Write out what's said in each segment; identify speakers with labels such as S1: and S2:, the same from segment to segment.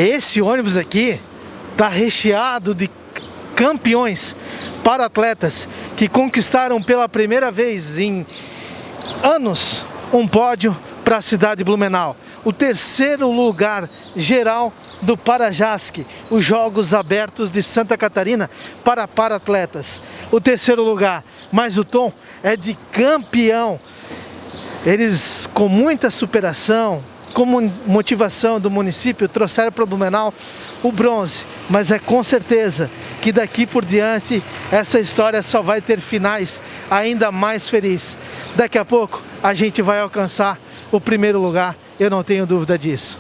S1: Esse ônibus aqui está recheado de campeões para atletas que conquistaram pela primeira vez em anos um pódio para a cidade de Blumenau. O terceiro lugar geral do Parajasc, os Jogos Abertos de Santa Catarina para atletas. O terceiro lugar, mas o tom é de campeão. Eles, com muita superação, com motivação do município, trouxeram para Blumenau o bronze. Mas é com certeza que daqui por diante essa história só vai ter finais ainda mais felizes. Daqui a pouco a gente vai alcançar o primeiro lugar, eu não tenho dúvida disso.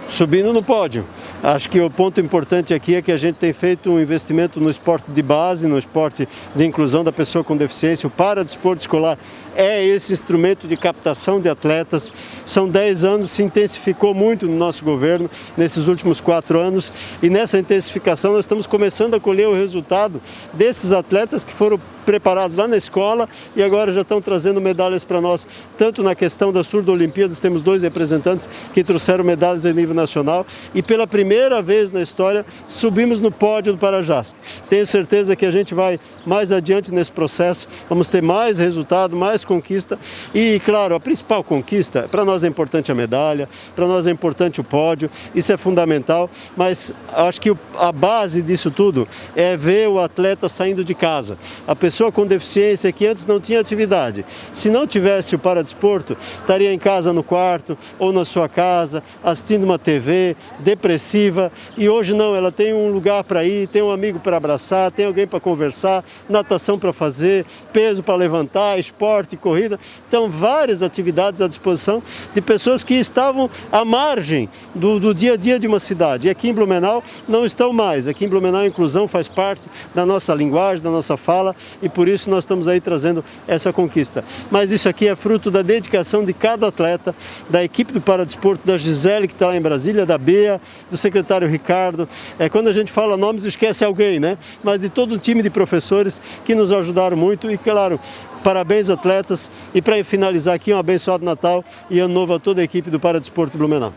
S2: Subindo no pódio. Acho que o ponto importante aqui é que a gente tem feito um investimento no esporte de base, no esporte de inclusão da pessoa com deficiência. O paradesporto escolar é esse instrumento de captação de atletas. São 10 anos, se intensificou muito no nosso governo nesses últimos 4 anos e nessa intensificação nós estamos começando a colher o resultado desses atletas que foram preparados lá na escola e agora já estão trazendo medalhas para nós, tanto na questão das Surdo-Olimpíadas, temos 2 representantes que trouxeram medalhas a nível nacional e pela primeira vez na história subimos no pódio do Parajasc. Tenho certeza que a gente vai mais adiante nesse processo, vamos ter mais resultado, mais conquista e, claro, a principal conquista, para nós é importante a medalha, para nós é importante o pódio, isso é fundamental, mas acho que a base disso tudo é ver o atleta saindo de casa. A pessoa com deficiência que antes não tinha atividade, se não tivesse o paradesporto, estaria em casa no quarto ou na sua casa, assistindo uma TV, depressiva, e hoje não, ela tem um lugar para ir, tem um amigo para abraçar, tem alguém para conversar, natação para fazer, peso para levantar, esporte, corrida, então várias atividades à disposição de pessoas que estavam à margem do dia a dia de uma cidade, e aqui em Blumenau não estão mais, aqui em Blumenau a inclusão faz parte da nossa linguagem, da nossa fala, e por isso nós estamos aí trazendo essa conquista. Mas isso aqui é fruto da dedicação de cada atleta, da equipe do paradesporto, da Gisele que está lá em Brasília, da Bea, do secretário Ricardo. Quando a gente fala nomes esquece alguém, né? Mas de todo o time de professores que nos ajudaram muito e, claro, parabéns atletas e para finalizar aqui um abençoado Natal e Ano Novo a toda a equipe do Paradesporto Blumenau.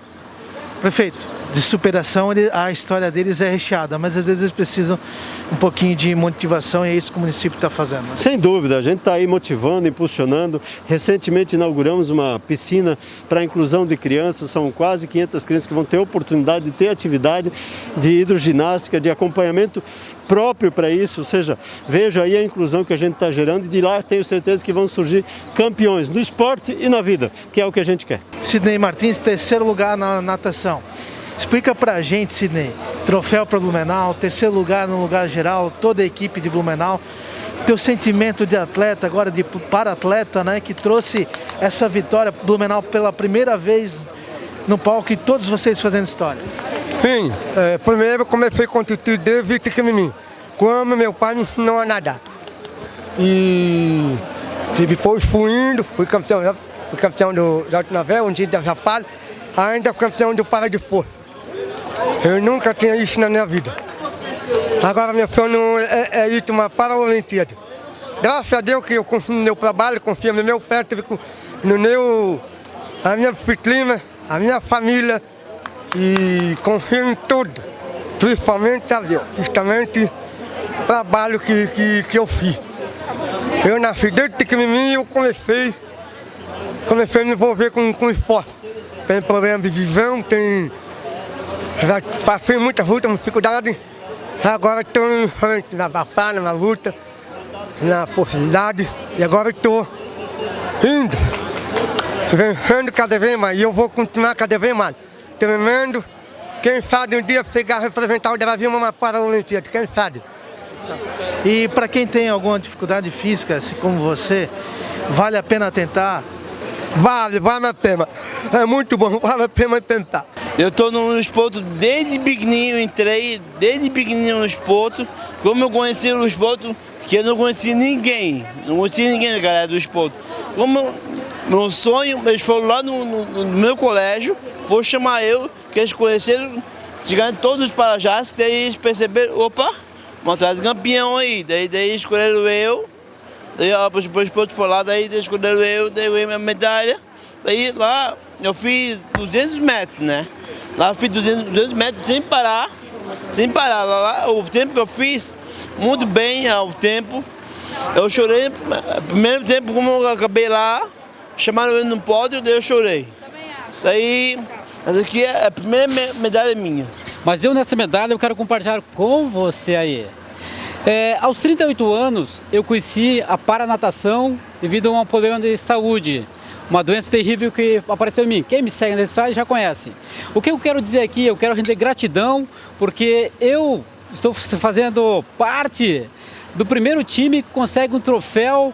S1: Prefeito, de superação a história deles é recheada, mas às vezes eles precisam um pouquinho de motivação e é isso que o município está fazendo. Né?
S2: Sem dúvida, a gente está aí motivando, impulsionando. Recentemente inauguramos uma piscina para a inclusão de crianças, são quase 500 crianças que vão ter oportunidade de ter atividade de hidroginástica, de acompanhamento próprio para isso, ou seja, veja aí a inclusão que a gente está gerando e de lá tenho certeza que vão surgir campeões no esporte e na vida, que é o que a gente quer.
S1: Sidney Martins, terceiro lugar na natação. Explica pra gente, Sidney, troféu para Blumenau, terceiro lugar no lugar geral, toda a equipe de Blumenau. Teu sentimento de atleta, agora de para-atleta, né, que trouxe essa vitória Blumenau pela primeira vez no palco e todos vocês fazendo história.
S3: Sim, primeiro comecei com o tio desde pequenininho, quando meu pai me ensinou a nadar. E depois fui indo, fui campeão do Alto Navel, um dia da Jafada, ainda campeão do Paradesporto. Eu nunca tinha isso na minha vida. Agora meu sonho é ir para uma Paralimpíada. Graças a Deus que eu confio no meu trabalho, confio no meu feto, na minha disciplina, a minha família e confio em tudo. Principalmente a Deus, justamente o trabalho que eu fiz. Eu nasci desde pequenininho, eu comecei a me envolver com esporte. Tem problema de visão, já passei muita luta, muita dificuldade. Agora estou em frente na batalha, na luta, na forçalidade. E agora estou indo, vencendo cada vez mais. E eu vou continuar cada vez mais. Tremendo. Quem sabe um dia chegar a representar o Brasil numa Paralimpíada, quem sabe?
S1: E para quem tem alguma dificuldade física, assim como você, vale a pena tentar?
S3: Vale a pena. É muito bom, vale a pena tentar.
S4: Eu estou no esporte desde pequenininho, entrei desde pequenininho no esporte. Como eu conheci o esporte, que eu não conhecia ninguém da galera do esporte. Como meu sonho, eles foram lá no meu colégio, vou chamar eu, que eles conheceram, chegaram todos os Parajasc, daí eles perceberam, opa, vamos atrás de campeão aí, daí escolheram eu, daí o esporte foi lá, daí escolheram eu, daí eu ganhei minha medalha, daí lá eu fiz 200 metros, né? Lá eu fiz 200 metros sem parar. Lá, o tempo que eu fiz, muito bem o tempo. Eu chorei, primeiro tempo, como eu acabei lá, chamaram ele no pódio, daí eu chorei. Daí, essa aqui é a primeira medalha minha.
S5: Mas eu nessa medalha eu quero compartilhar com você aí. Aos 38 anos eu conheci a paranatação devido a um problema de saúde. Uma doença terrível que apareceu em mim. Quem me segue nesse site já conhece. O que eu quero dizer aqui, eu quero render gratidão porque eu estou fazendo parte do primeiro time que consegue um troféu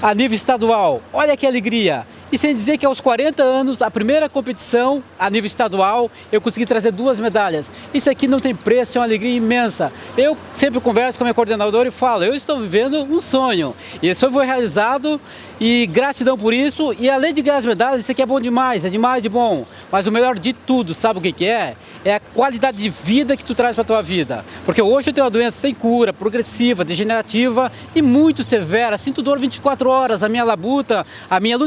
S5: a nível estadual. Olha que alegria! E sem dizer que aos 40 anos, a primeira competição a nível estadual, eu consegui trazer 2 medalhas. Isso aqui não tem preço, é uma alegria imensa. Eu sempre converso com a minha coordenadora e falo, eu estou vivendo um sonho. E esse sonho foi realizado e gratidão por isso. E além de ganhar as medalhas, isso aqui é bom demais, é demais de bom. Mas o melhor de tudo, sabe o que é? É a qualidade de vida que tu traz para a tua vida. Porque hoje eu tenho uma doença sem cura, progressiva, degenerativa e muito severa. Sinto dor 24 horas, a minha luta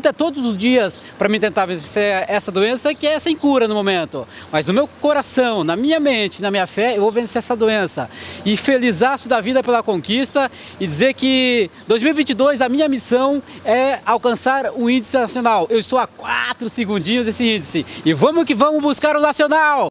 S5: é todos os dias para mim tentar vencer essa doença que é sem cura no momento. Mas no meu coração, na minha mente, na minha fé, eu vou vencer essa doença. E felizaço da vida pela conquista e dizer que 2022 a minha missão é alcançar o índice nacional. Eu estou a 4 segundinhos desse índice. E vamos que vamos buscar o nacional!